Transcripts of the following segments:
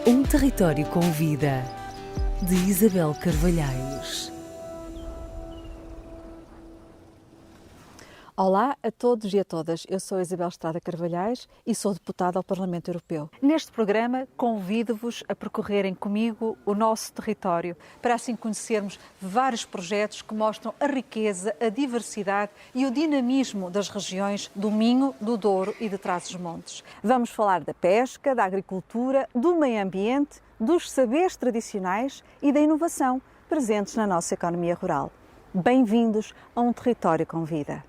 Um território com vida, de Isabel Carvalhais. Olá a todos e a todas, eu sou Isabel Estrada Carvalhais e sou deputada ao Parlamento Europeu. Neste programa convido-vos a percorrerem comigo o nosso território para assim conhecermos vários projetos que mostram a riqueza, a diversidade e o dinamismo das regiões do Minho, do Douro e de Trás-os-Montes. Vamos falar da pesca, da agricultura, do meio ambiente, dos saberes tradicionais e da inovação presentes na nossa economia rural. Bem-vindos a um território com vida.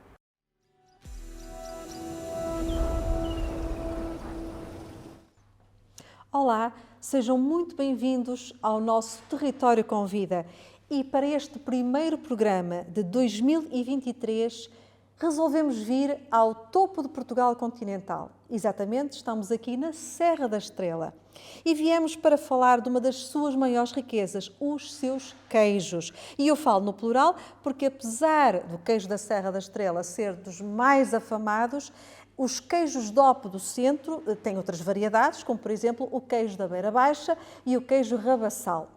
Olá, sejam muito bem-vindos ao nosso Território com Vida e para este primeiro programa de 2023 resolvemos vir ao topo de Portugal continental. Exatamente, estamos aqui na Serra da Estrela e viemos para falar de uma das suas maiores riquezas, os seus queijos. E eu falo no plural porque apesar do queijo da Serra da Estrela ser dos mais afamados, os queijos DOP do centro têm outras variedades, como por exemplo o queijo da Beira Baixa e o queijo Rabassal.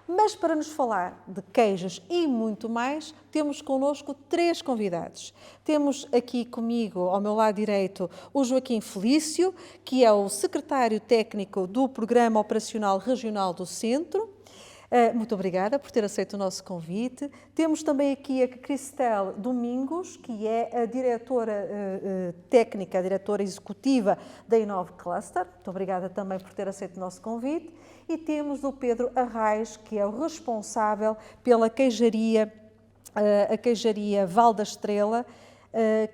Mas para nos falar de queijos e muito mais, temos connosco três convidados. Temos aqui comigo, ao meu lado direito, o Joaquim Felício, que é o secretário técnico do Programa Operacional Regional do Centro. Muito obrigada por ter aceito o nosso convite. Temos também aqui a Cristel Domingos, que é a diretora técnica, a diretora executiva da Inove Cluster. Muito obrigada também por ter aceito o nosso convite. E temos o Pedro Arraes, que é o responsável pela queijaria, a queijaria Val da Estrela,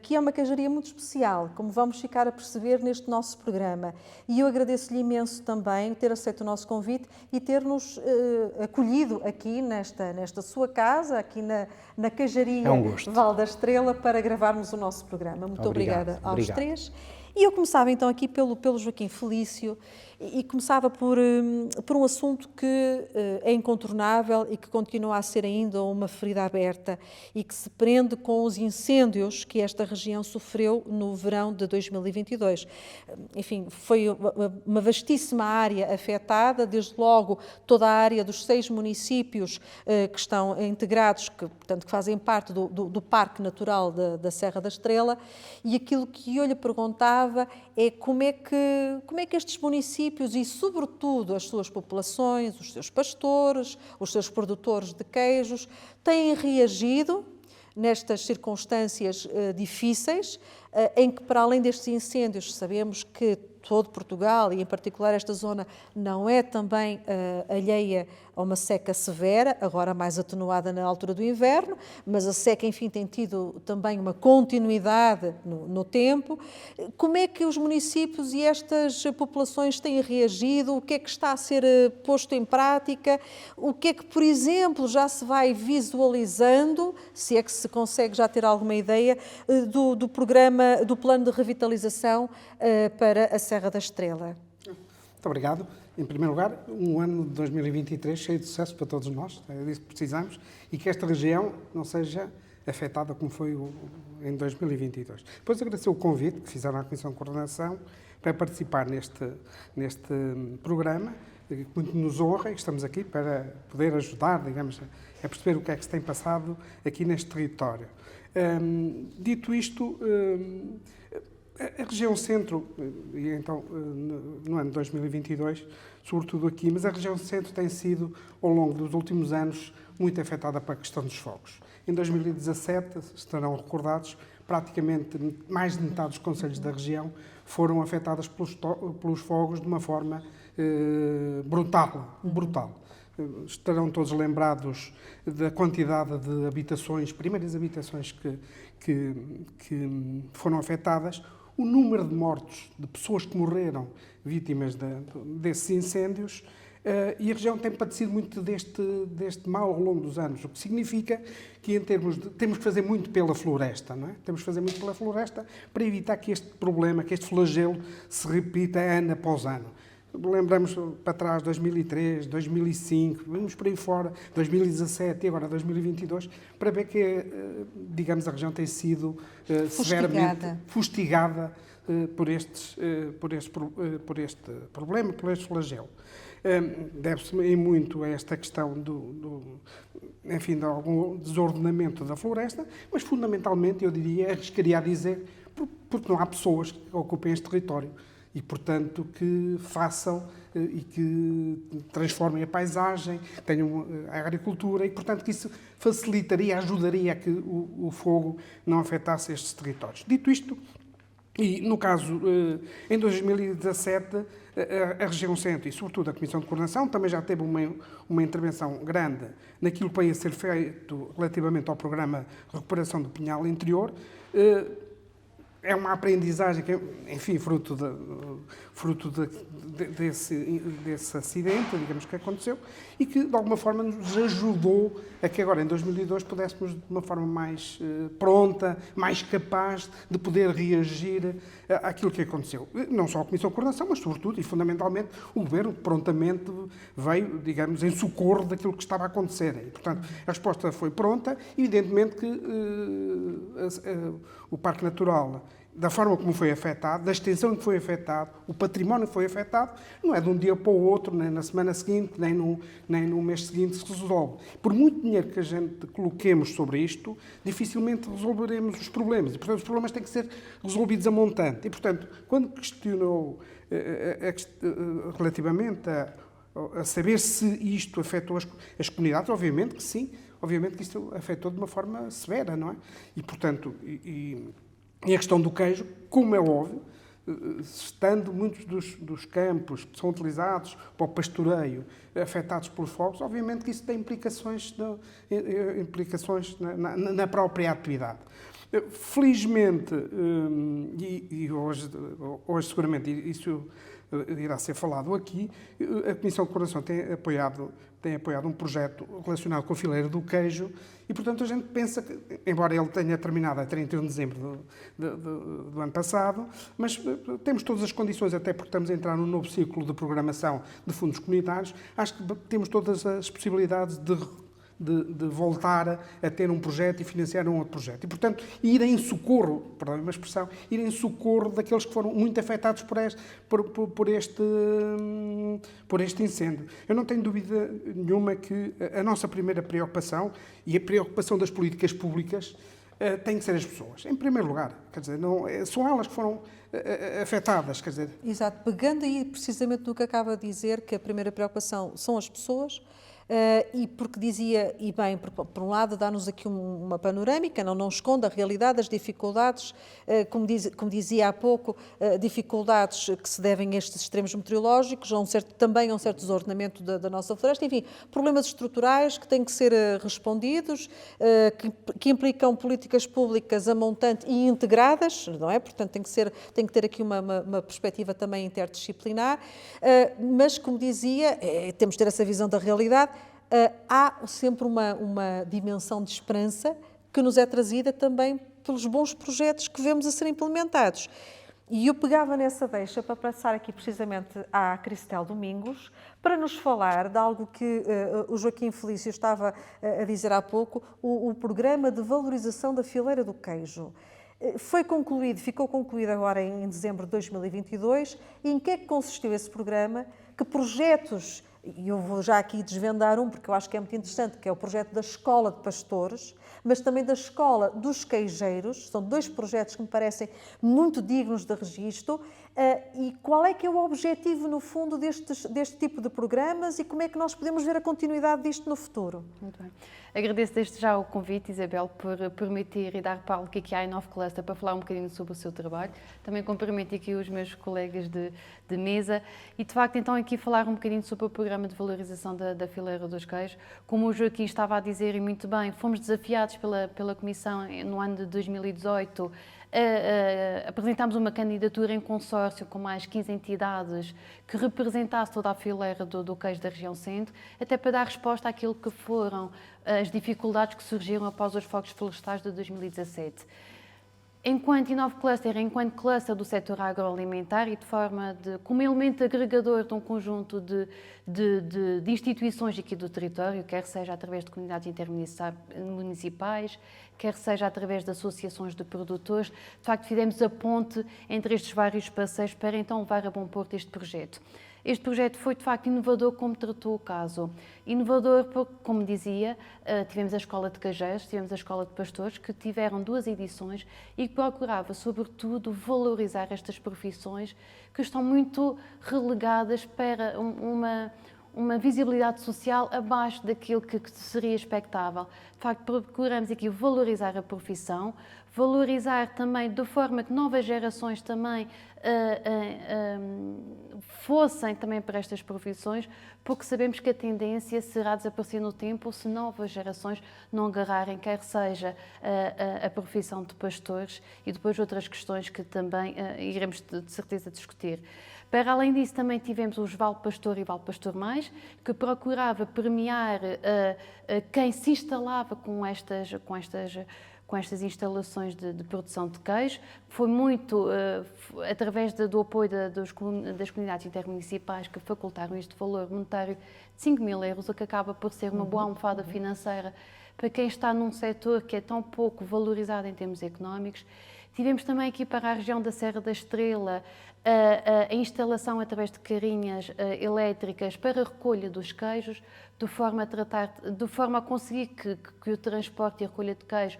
que é uma queijaria muito especial, como vamos ficar a perceber neste nosso programa. E eu agradeço-lhe imenso também ter aceito o nosso convite e ter-nos acolhido aqui nesta sua casa, aqui na queijaria Val da Estrela, para gravarmos o nosso programa. Muito obrigada aos três. E eu começava então aqui pelo Joaquim Felício e começava por um assunto que é incontornável e que continua a ser ainda uma ferida aberta e que se prende com os incêndios que esta região sofreu no verão de 2022. Enfim, foi uma vastíssima área afetada, desde logo toda a área dos 6 municípios que estão integrados, portanto, que fazem parte do Parque Natural da Serra da Estrela, e aquilo que eu lhe perguntava é como é que estes municípios e, sobretudo, as suas populações, os seus pastores, os seus produtores de queijos, têm reagido nestas circunstâncias difíceis, em que, para além destes incêndios, sabemos que todo Portugal, e em particular esta zona, não é também alheia a uma seca severa, agora mais atenuada na altura do inverno, mas a seca, enfim, tem tido também uma continuidade no tempo. Como é que os municípios e estas populações têm reagido? O que é que está a ser posto em prática? O que é que, por exemplo, já se vai visualizando, se é que se consegue já ter alguma ideia, do programa, do plano de revitalização para a Serra da Estrela? Muito obrigado. Em primeiro lugar, um ano de 2023 cheio de sucesso para todos nós, é disso que precisamos, e que esta região não seja afetada como foi em 2022. Depois agradecer o convite que fizeram à Comissão de Coordenação para participar neste programa, que muito nos honra, e que estamos aqui para poder ajudar, digamos, a perceber o que é que se tem passado aqui neste território. Dito isto, a região centro, e então no ano de 2022, sobretudo aqui, mas a região centro tem sido, ao longo dos últimos anos, muito afetada para a questão dos fogos. Em 2017, estarão recordados, praticamente mais de metade dos concelhos da região foram afetados pelos fogos de uma forma brutal. Estarão todos lembrados da quantidade de habitações, primeiras habitações que foram afetadas, o número de mortos, de pessoas que morreram vítimas desses incêndios, e a região tem padecido muito deste mal ao longo dos anos, o que significa que, em termos de, temos que fazer muito pela floresta, não é? Temos que fazer muito pela floresta para evitar que este problema, que este flagelo se repita ano após ano. Lembramos para trás 2003, 2005, vimos por aí fora, 2017 e agora 2022, para ver que, digamos, a região tem sido severamente fustigada por este problema, por este flagelo. Deve-se em muito a esta questão enfim, de algum desordenamento da floresta, mas fundamentalmente, eu diria, arriscaria a dizer, porque não há pessoas que ocupem este território e, portanto, que façam e que transformem a paisagem, tenham a agricultura e, portanto, que isso facilitaria, ajudaria a que o fogo não afetasse estes territórios. Dito isto, e no caso, em 2017, a região centro e, sobretudo, a Comissão de Coordenação também já teve uma intervenção grande naquilo que vai a ser feito relativamente ao programa de recuperação do Pinhal Interior. É uma aprendizagem que, enfim, fruto desse acidente, digamos, que aconteceu, e que, de alguma forma, nos ajudou a que agora, em 2002, pudéssemos, de uma forma mais pronta, mais capaz de poder reagir àquilo que aconteceu. Não só a Comissão de Coordenação, mas, sobretudo, e fundamentalmente, o Governo prontamente veio, digamos, em socorro daquilo que estava a acontecer. E, portanto, a resposta foi pronta, e, evidentemente, que o Parque Natural, da forma como foi afetado, da extensão em que foi afetado, o património que foi afetado, não é de um dia para o outro, nem na semana seguinte, nem no mês seguinte se resolve. Por muito dinheiro que a gente coloquemos sobre isto, dificilmente resolveremos os problemas. E, portanto, os problemas têm que ser resolvidos a montante. E, portanto, quando questionou relativamente a saber se isto afetou as comunidades, obviamente que sim, obviamente que isto afetou de uma forma severa, não é? E, portanto, e a questão do queijo, como é óbvio, estando muitos dos campos que são utilizados para o pastoreio afetados pelos fogos, obviamente que isso tem implicações na própria atividade. Felizmente, e hoje seguramente isso irá ser falado aqui, a Comissão de Coordenação tem apoiado um projeto relacionado com a fileira do queijo e, portanto, a gente pensa que, embora ele tenha terminado a 31 de dezembro do ano passado, mas temos todas as condições, até porque estamos a entrar num novo ciclo de programação de fundos comunitários, acho que temos todas as possibilidades de voltar a ter um projeto e financiar um outro projeto. E, portanto, ir em socorro, perdão uma expressão, ir em socorro daqueles que foram muito afetados por este incêndio. Eu não tenho dúvida nenhuma que a nossa primeira preocupação e a preocupação das políticas públicas tem que ser as pessoas. Em primeiro lugar, quer dizer, são elas que foram afetadas, quer dizer. Exato, pegando aí precisamente no que acaba de dizer, que a primeira preocupação são as pessoas, e porque dizia, e bem, por um lado dá-nos aqui uma panorâmica, não esconde a realidade, as dificuldades, como dizia há pouco, dificuldades que se devem a estes extremos meteorológicos, também a um certo desordenamento da nossa floresta, enfim, problemas estruturais que têm que ser respondidos, que implicam políticas públicas a montante e integradas, não é? Portanto, tem que ter aqui uma perspectiva também interdisciplinar, mas, como dizia, temos de ter essa visão da realidade. Há sempre uma dimensão de esperança que nos é trazida também pelos bons projetos que vemos a ser implementados. E eu pegava nessa deixa para passar aqui precisamente à Cristel Domingos para nos falar de algo que o Joaquim Felício estava a dizer há pouco, o programa de valorização da fileira do queijo. Ficou concluído agora em dezembro de 2022. E em que é que consistiu esse programa? Que projetos... E eu vou já aqui desvendar porque eu acho que é muito interessante, que é o projeto da Escola de Pastores, mas também da Escola dos Queijeiros. São dois projetos que me parecem muito dignos de registro. E qual é que é o objetivo, no fundo, deste tipo de programas e como é que nós podemos ver a continuidade disto no futuro? Muito bem. Agradeço desde já o convite, Isabel, por permitir e dar palco aqui à Inove Cluster para falar um bocadinho sobre o seu trabalho. Também cumprimento aqui os meus colegas de mesa e, de facto, então aqui falar um bocadinho sobre o programa de valorização da fileira dos queijos. Como o Joaquim estava a dizer, e muito bem, fomos desafiados pela Comissão no ano de 2018 apresentámos uma candidatura em consórcio com mais 15 entidades que representasse toda a fileira do queijo da região centro, até para dar resposta àquilo que foram as dificuldades que surgiram após os fogos florestais de 2017. enquanto Inove Cluster, enquanto cluster do setor agroalimentar e como elemento agregador de um conjunto de instituições aqui do território, quer seja através de comunidades intermunicipais, quer seja através de associações de produtores, de facto fizemos a ponte entre estes vários parceiros para então levar a bom porto este projeto. Este projeto foi, de facto, inovador como tratou o caso. Inovador porque, como dizia, tivemos a Escola de Cajeiros, tivemos a Escola de Pastores, que tiveram 2 edições e que procurava, sobretudo, valorizar estas profissões que estão muito relegadas para uma visibilidade social abaixo daquilo que seria expectável. De facto, procuramos aqui valorizar a profissão, valorizar também de forma que novas gerações também fossem também para estas profissões, porque sabemos que a tendência será desaparecer no tempo se novas gerações não agarrarem, quer seja a profissão de pastores e depois outras questões que também iremos de certeza discutir. Para além disso, também tivemos os Vale Pastor e Vale Pastor Mais, que procurava premiar quem se instalava com estas instalações de produção de queijo. Foi muito através do apoio das comunidades intermunicipais que facultaram este valor monetário de 5.000 euros, o que acaba por ser uma boa almofada financeira para quem está num setor que é tão pouco valorizado em termos económicos. Tivemos também aqui para a região da Serra da Estrela a instalação através de carrinhas elétricas para a recolha dos queijos, de forma a conseguir que o transporte e a recolha de queijo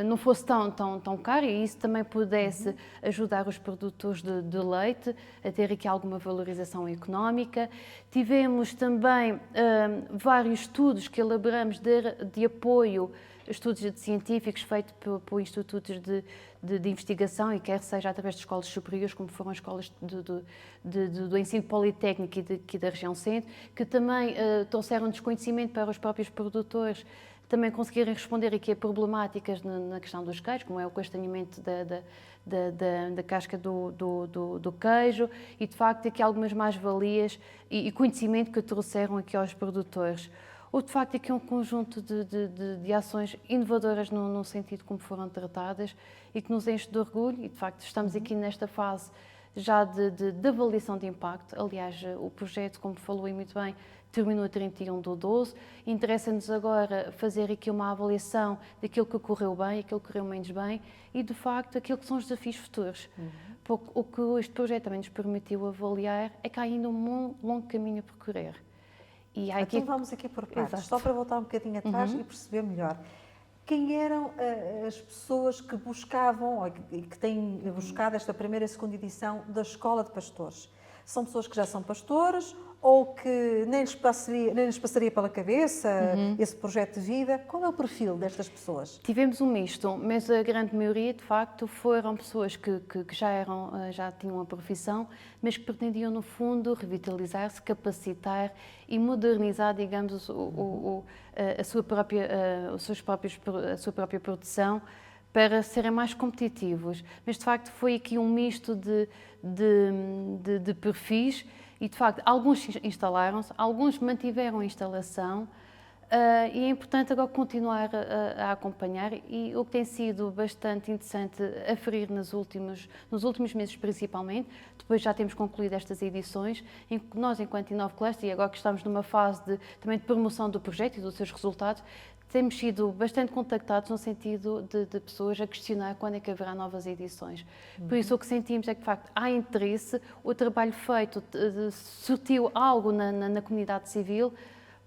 não fosse tão caro e isso também pudesse ajudar os produtores de leite a ter aqui alguma valorização económica. Tivemos também vários estudos que elaboramos de apoio, estudos científicos feitos por institutos de investigação e quer seja através de escolas superiores, como foram as escolas do ensino politécnico e da região centro, que também trouxeram desconhecimento para os próprios produtores, também conseguirem responder aqui a problemáticas na questão dos queijos, como é o castanhamento da casca do queijo e, de facto, aqui algumas mais-valias e conhecimento que trouxeram aqui aos produtores. Houve, de facto, aqui um conjunto de ações inovadoras no sentido como foram tratadas e que nos enche de orgulho e, de facto, estamos aqui nesta fase já de avaliação de impacto. Aliás, o projeto, como falou e muito bem, terminou a 31/12. Interessa-nos agora fazer aqui uma avaliação daquilo que correu bem e aquilo que correu menos bem e, de facto, aquilo que são os desafios futuros. Porque o que este projeto também nos permitiu avaliar é que há ainda um longo caminho a percorrer. E há então vamos aqui por partes, só para voltar um bocadinho atrás e perceber melhor. Quem eram as pessoas que buscavam e que têm buscado esta primeira e segunda edição da Escola de Pastores? São pessoas que já são pastores ou que nem lhes passaria pela cabeça esse projeto de vida? Qual é o perfil destas pessoas? Tivemos um misto, mas a grande maioria, de facto, foram pessoas que já tinham uma profissão, mas que pretendiam, no fundo, revitalizar-se, capacitar e modernizar, digamos, a sua própria produção para serem mais competitivos. Mas, de facto, foi aqui um misto de perfis e, de facto, alguns instalaram-se, alguns mantiveram a instalação e é importante agora continuar a acompanhar e o que tem sido bastante interessante aferir nos últimos meses principalmente, depois já temos concluído estas edições, em que nós, enquanto Inove Cluster, e agora que estamos numa fase também de promoção do projeto e dos seus resultados, temos sido bastante contactados no sentido de pessoas a questionar quando é que haverá novas edições. Por isso, o que sentimos é que, de facto, há interesse, o trabalho feito surtiu algo na comunidade civil,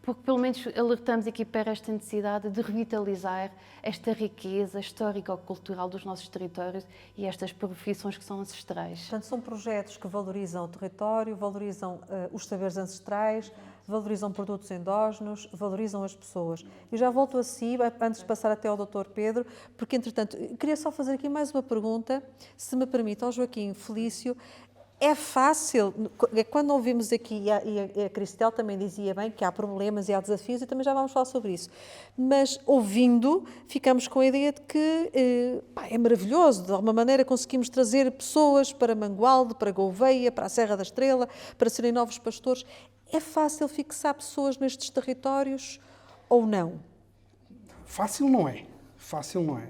porque pelo menos alertamos aqui para esta necessidade de revitalizar esta riqueza histórico-cultural dos nossos territórios e estas profissões que são ancestrais. Portanto, são projetos que valorizam o território, valorizam os saberes ancestrais, valorizam produtos endógenos, valorizam as pessoas. E já volto a si, antes de passar até ao Dr. Pedro, porque, entretanto, queria só fazer aqui mais uma pergunta, se me permite, ao Joaquim Felício. É fácil, quando ouvimos aqui, e a Cristel também dizia bem que há problemas e há desafios, e também já vamos falar sobre isso, mas ouvindo, ficamos com a ideia de que é maravilhoso, de alguma maneira conseguimos trazer pessoas para Mangualde, para Gouveia, para a Serra da Estrela, para serem novos pastores. É fácil fixar pessoas nestes territórios ou não? Fácil não é. fácil não é.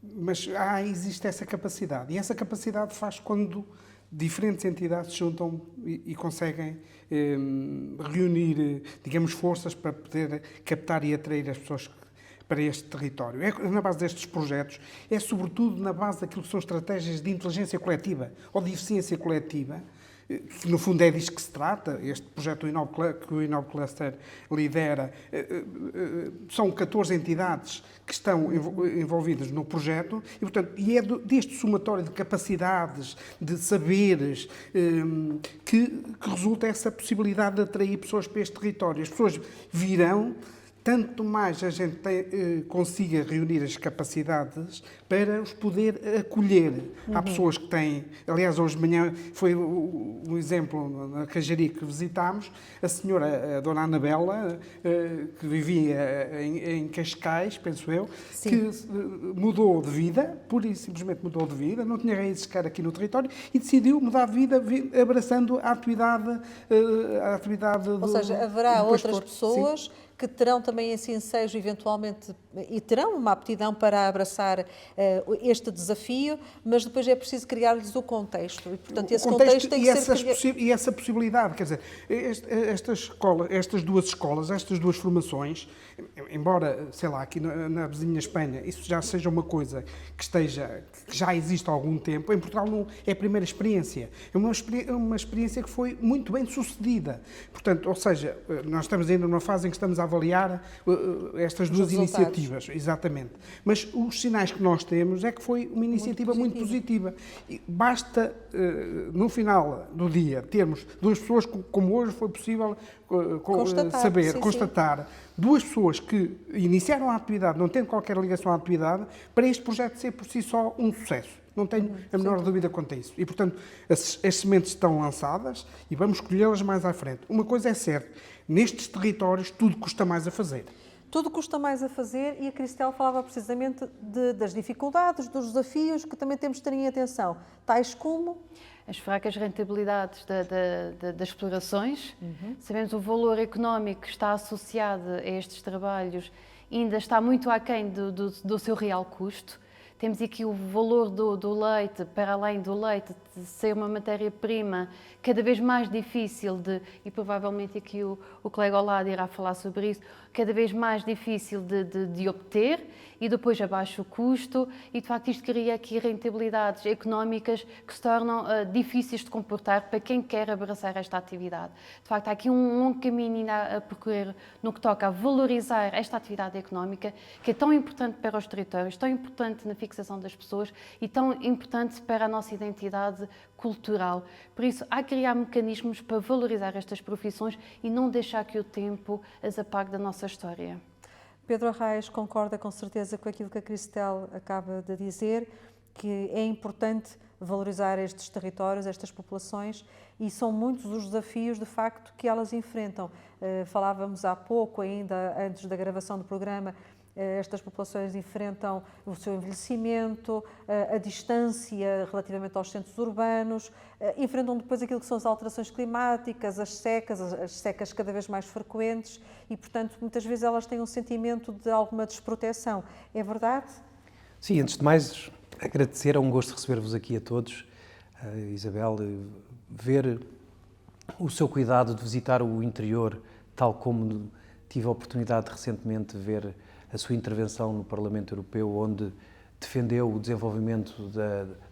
Mas existe essa capacidade. E essa capacidade faz quando diferentes entidades se juntam e conseguem reunir, digamos, forças para poder captar e atrair as pessoas para este território. É na base destes projetos, é sobretudo na base daquilo que são estratégias de inteligência coletiva ou de eficiência coletiva, que no fundo é disto que se trata. Este projeto que o Inove Cluster lidera, são 14 entidades que estão envolvidas no projeto e é deste somatório de capacidades, de saberes, que resulta essa possibilidade de atrair pessoas para este território. As pessoas virão, tanto mais a gente consiga reunir as capacidades para os poder acolher. Há pessoas que têm... Aliás, hoje de manhã foi um exemplo na Cajaria que visitámos, a senhora, a dona Anabela, que vivia em Cascais, penso eu, Sim. que mudou de vida, pura e simplesmente mudou de vida, não tinha raízes sequer aqui no território e decidiu mudar de vida abraçando a atividade Ou seja, haverá do outras pastor. pessoas... Sim. que terão também esse ensejo, eventualmente, e terão uma aptidão para abraçar este desafio, mas depois é preciso criar-lhes o contexto. E, portanto, esse contexto tem que ser... E essa possibilidade, quer dizer, estas duas escolas, estas duas formações, embora, sei lá, aqui na vizinha Espanha, isso já seja uma coisa que já existe há algum tempo, em Portugal não é a primeira experiência. É uma experiência que foi muito bem sucedida. Portanto, ou seja, nós estamos ainda numa fase em que estamos a avaliar estas duas iniciativas, exatamente. Mas os sinais que nós temos é que foi uma iniciativa muito positiva. E basta, no final do dia, termos duas pessoas, como hoje foi possível constatar, duas pessoas que iniciaram a atividade, não tendo qualquer ligação à atividade, para este projeto ser por si só um sucesso. Não tenho a menor dúvida quanto a isso. E, portanto, as sementes estão lançadas e vamos colhê-las mais à frente. Uma coisa é certa, nestes territórios tudo custa mais a fazer. Tudo custa mais a fazer e a Cristel falava precisamente das dificuldades, dos desafios que também temos de ter em atenção, tais como... As fracas rentabilidades das explorações. Sabemos o valor económico que está associado a estes trabalhos ainda está muito aquém do seu real custo. Temos aqui o valor do leite, para além do leite de ser uma matéria-prima cada vez mais difícil e provavelmente aqui o colega ao lado irá falar sobre isso, cada vez mais difícil de obter e depois abaixo o custo e de facto isto cria aqui rentabilidades económicas que se tornam difíceis de comportar para quem quer abraçar esta atividade. De facto há aqui um longo caminho ainda a percorrer no que toca a valorizar esta atividade económica que é tão importante para os territórios, tão importante na fixação das pessoas e tão importante para a nossa identidade cultural. Por isso, há que criar mecanismos para valorizar estas profissões e não deixar que o tempo as apague da nossa história. Pedro Arraes concorda com certeza com aquilo que a Cristel acaba de dizer, que é importante valorizar estes territórios, estas populações, e são muitos os desafios, de facto, que elas enfrentam. Falávamos há pouco, ainda antes da gravação do programa, estas populações enfrentam o seu envelhecimento, a distância relativamente aos centros urbanos, enfrentam depois aquilo que são as alterações climáticas, as secas cada vez mais frequentes e, portanto, muitas vezes elas têm um sentimento de alguma desproteção. É verdade? Sim, antes de mais, agradecer, é um gosto receber-vos aqui a todos. Isabel, ver o seu cuidado de visitar o interior, tal como tive a oportunidade recentemente de ver a sua intervenção no Parlamento Europeu, onde defendeu o desenvolvimento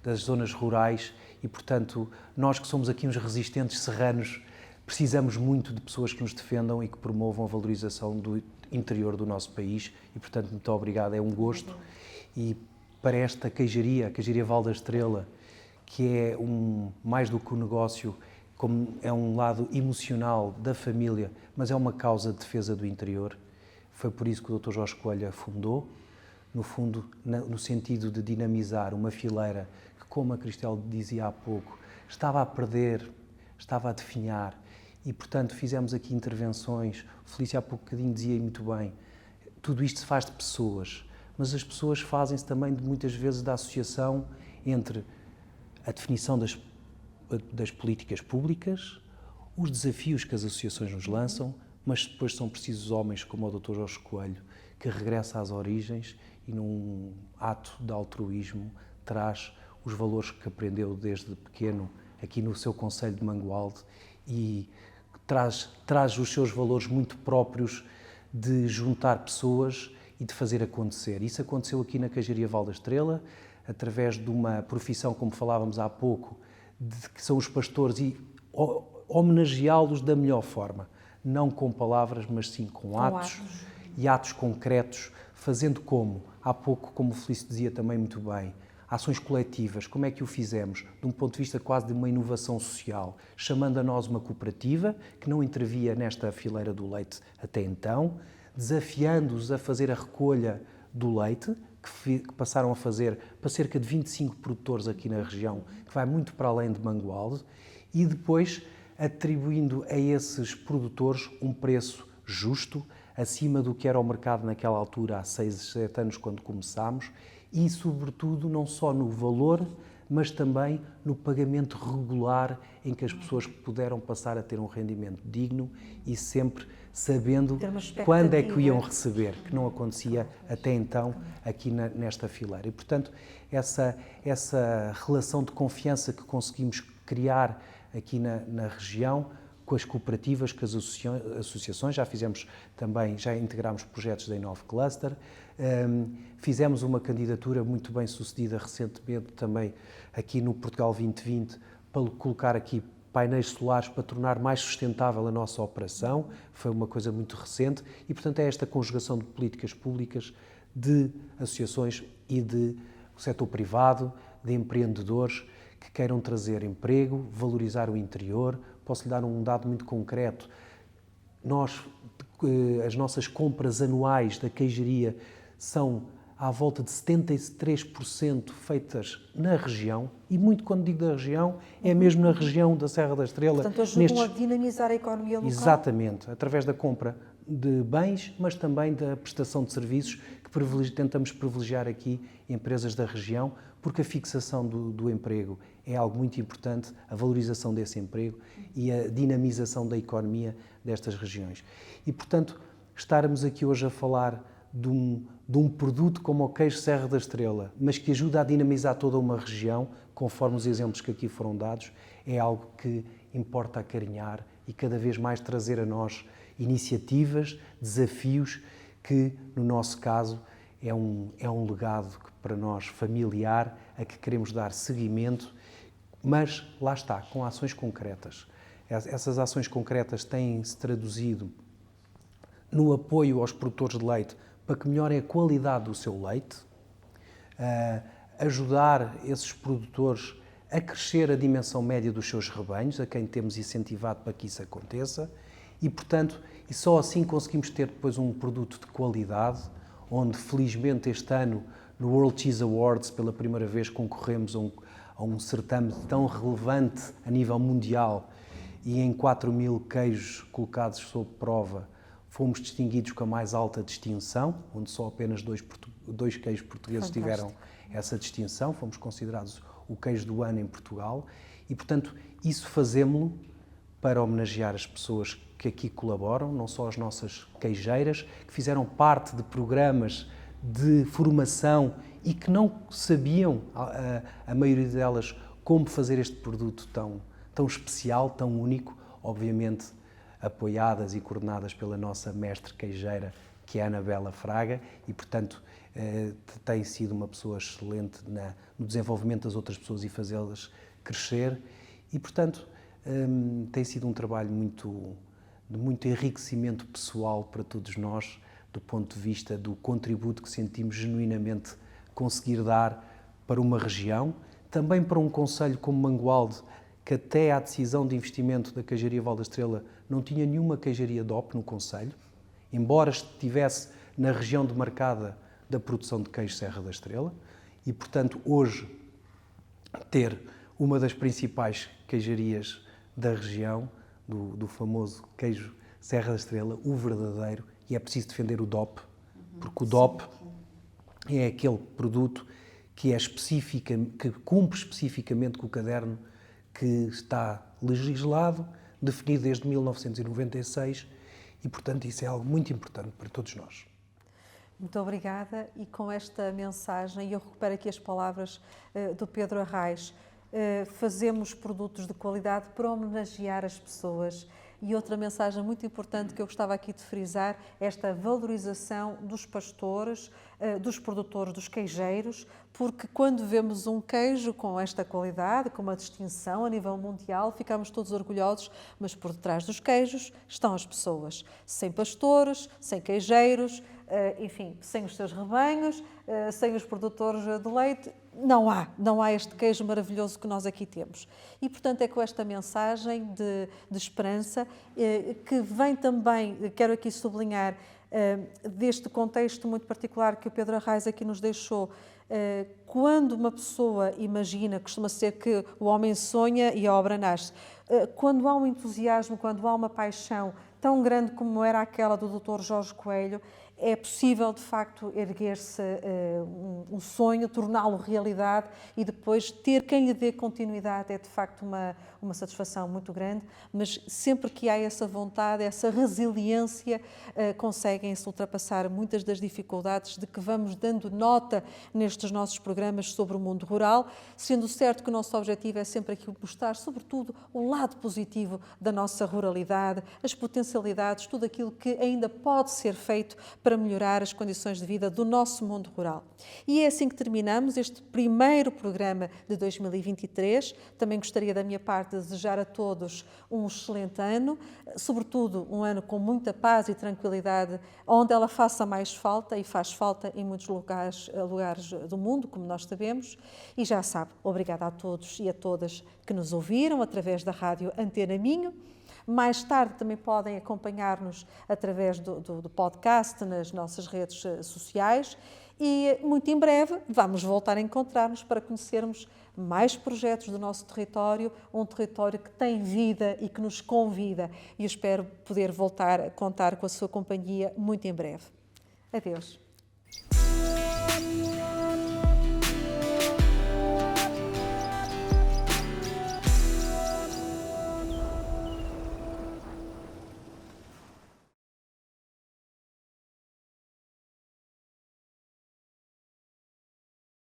das zonas rurais e, portanto, nós que somos aqui uns resistentes serranos, precisamos muito de pessoas que nos defendam e que promovam a valorização do interior do nosso país e, portanto, muito obrigado, é um gosto. E para esta queijaria, a Queijaria Val da Estrela, que é mais do que um negócio, como é um lado emocional da família, mas é uma causa de defesa do interior. Foi por isso que o Dr. Jorge Coelho a fundou, no fundo, no sentido de dinamizar uma fileira que, como a Cristel dizia há pouco, estava a perder, estava a definhar e, portanto, fizemos aqui intervenções. O Felício há bocadinho dizia muito bem, tudo isto se faz de pessoas, mas as pessoas fazem-se também, muitas vezes, da associação entre a definição das políticas públicas, os desafios que as associações nos lançam, mas depois são precisos homens como o Dr. Jorge Coelho, que regressa às origens e, num ato de altruísmo, traz os valores que aprendeu desde pequeno aqui no seu concelho de Mangualde e traz os seus valores muito próprios de juntar pessoas e de fazer acontecer. Isso aconteceu aqui na Queijaria Val da Estrela, através de uma profissão, como falávamos há pouco, que são os pastores, e homenageá-los da melhor forma, não com palavras, mas sim com atos e atos concretos, fazendo como, há pouco, como o Felício dizia também muito bem, ações coletivas. Como é que o fizemos? De um ponto de vista quase de uma inovação social, chamando a nós uma cooperativa que não intervia nesta fileira do leite até então, desafiando-os a fazer a recolha do leite, que passaram a fazer para cerca de 25 produtores aqui na região, que vai muito para além de Mangualde, e depois atribuindo a esses produtores um preço justo, acima do que era o mercado naquela altura, há 6, 7 anos, quando começámos, e, sobretudo, não só no valor, mas também no pagamento regular, em que as pessoas puderam passar a ter um rendimento digno e sempre sabendo quando é que o iam receber, que não acontecia até então aqui nesta fileira. E, portanto, essa relação de confiança que conseguimos criar aqui na região, com as cooperativas, com as associações, já fizemos também, já integramos projetos da Inove Cluster, fizemos uma candidatura muito bem sucedida recentemente também aqui no Portugal 2020 para colocar aqui painéis solares para tornar mais sustentável a nossa operação, foi uma coisa muito recente e, portanto, é esta conjugação de políticas públicas, de associações e de setor privado, de empreendedores que queiram trazer emprego, valorizar o interior. Posso lhe dar um dado muito concreto. As nossas compras anuais da queijaria são à volta de 73% feitas na região, e muito quando digo da região, é mesmo na região da Serra da Estrela. Portanto, ajudam a dinamizar a economia local? Exatamente, através da compra de bens, mas também da prestação de serviços, que tentamos privilegiar aqui empresas da região, porque a fixação do emprego é algo muito importante, a valorização desse emprego e a dinamização da economia destas regiões. E, portanto, estarmos aqui hoje a falar de um produto como o queijo Serra da Estrela, mas que ajuda a dinamizar toda uma região, conforme os exemplos que aqui foram dados, é algo que importa acarinhar e cada vez mais trazer a nós iniciativas, desafios, que, no nosso caso, é um legado que, para nós, familiar, a que queremos dar seguimento, mas, lá está, com ações concretas. Essas ações concretas têm-se traduzido no apoio aos produtores de leite para que melhorem a qualidade do seu leite, ajudar esses produtores a crescer a dimensão média dos seus rebanhos, a quem temos incentivado para que isso aconteça, e, portanto, só assim conseguimos ter depois um produto de qualidade, onde, felizmente, este ano, no World Cheese Awards, pela primeira vez concorremos a um certame tão relevante a nível mundial, e em 4.000 queijos colocados sob prova, fomos distinguidos com a mais alta distinção, onde só apenas dois queijos portugueses tiveram essa distinção, fomos considerados o queijo do ano em Portugal, e, portanto, isso fazemos-lo para homenagear as pessoas que aqui colaboram, não só as nossas queijeiras, que fizeram parte de programas de formação e que não sabiam, a maioria delas, como fazer este produto tão especial, tão único, obviamente apoiadas e coordenadas pela nossa mestre queijeira, que é a Anabela Fraga, e, portanto, tem sido uma pessoa excelente no desenvolvimento das outras pessoas e fazê-las crescer, e, portanto, tem sido um trabalho de muito enriquecimento pessoal para todos nós, do ponto de vista do contributo que sentimos genuinamente conseguir dar para uma região, também para um concelho como Mangualde, que até à decisão de investimento da Queijaria Val da Estrela não tinha nenhuma queijaria DOP no concelho, embora estivesse na região demarcada da produção de queijo Serra da Estrela, e, portanto, hoje ter uma das principais queijarias da região, do famoso queijo Serra da Estrela, o verdadeiro, e é preciso defender o DOP, porque o DOP é aquele produto que que cumpre especificamente com o caderno que está legislado, definido desde 1996, e, portanto, isso é algo muito importante para todos nós. Muito obrigada, e com esta mensagem, eu recupero aqui as palavras do Pedro Arrais, fazemos produtos de qualidade para homenagear as pessoas. E outra mensagem muito importante que eu gostava aqui de frisar, esta valorização dos pastores, dos produtores, dos queijeiros, porque quando vemos um queijo com esta qualidade, com uma distinção a nível mundial, ficamos todos orgulhosos, mas por detrás dos queijos estão as pessoas. Sem pastores, sem queijeiros, enfim, sem os seus rebanhos, sem os produtores de leite, não há este queijo maravilhoso que nós aqui temos. E, portanto, é com esta mensagem de esperança que vem também, quero aqui sublinhar, deste contexto muito particular que o Pedro Arrais aqui nos deixou. Quando uma pessoa imagina, costuma ser que o homem sonha e a obra nasce, quando há um entusiasmo, quando há uma paixão tão grande como era aquela do Dr. Jorge Coelho, é possível, de facto, erguer-se um sonho, torná-lo realidade e depois ter quem lhe dê continuidade. É, de facto, uma satisfação muito grande, mas sempre que há essa vontade, essa resiliência, conseguem-se ultrapassar muitas das dificuldades de que vamos dando nota nestes nossos programas sobre o mundo rural, sendo certo que o nosso objetivo é sempre aqui mostrar, sobretudo, o lado positivo da nossa ruralidade, as potencialidades, tudo aquilo que ainda pode ser feito para melhorar as condições de vida do nosso mundo rural. E é assim que terminamos este primeiro programa de 2023. Também gostaria da minha parte de desejar a todos um excelente ano, sobretudo um ano com muita paz e tranquilidade, onde ela faça mais falta, e faz falta em muitos lugares do mundo, como nós sabemos. E já sabe, obrigada a todos e a todas que nos ouviram através da rádio Antena Minho. Mais tarde também podem acompanhar-nos através do podcast nas nossas redes sociais e muito em breve vamos voltar a encontrar-nos para conhecermos mais projetos do nosso território, um território que tem vida e que nos convida, e eu espero poder voltar a contar com a sua companhia muito em breve. Adeus.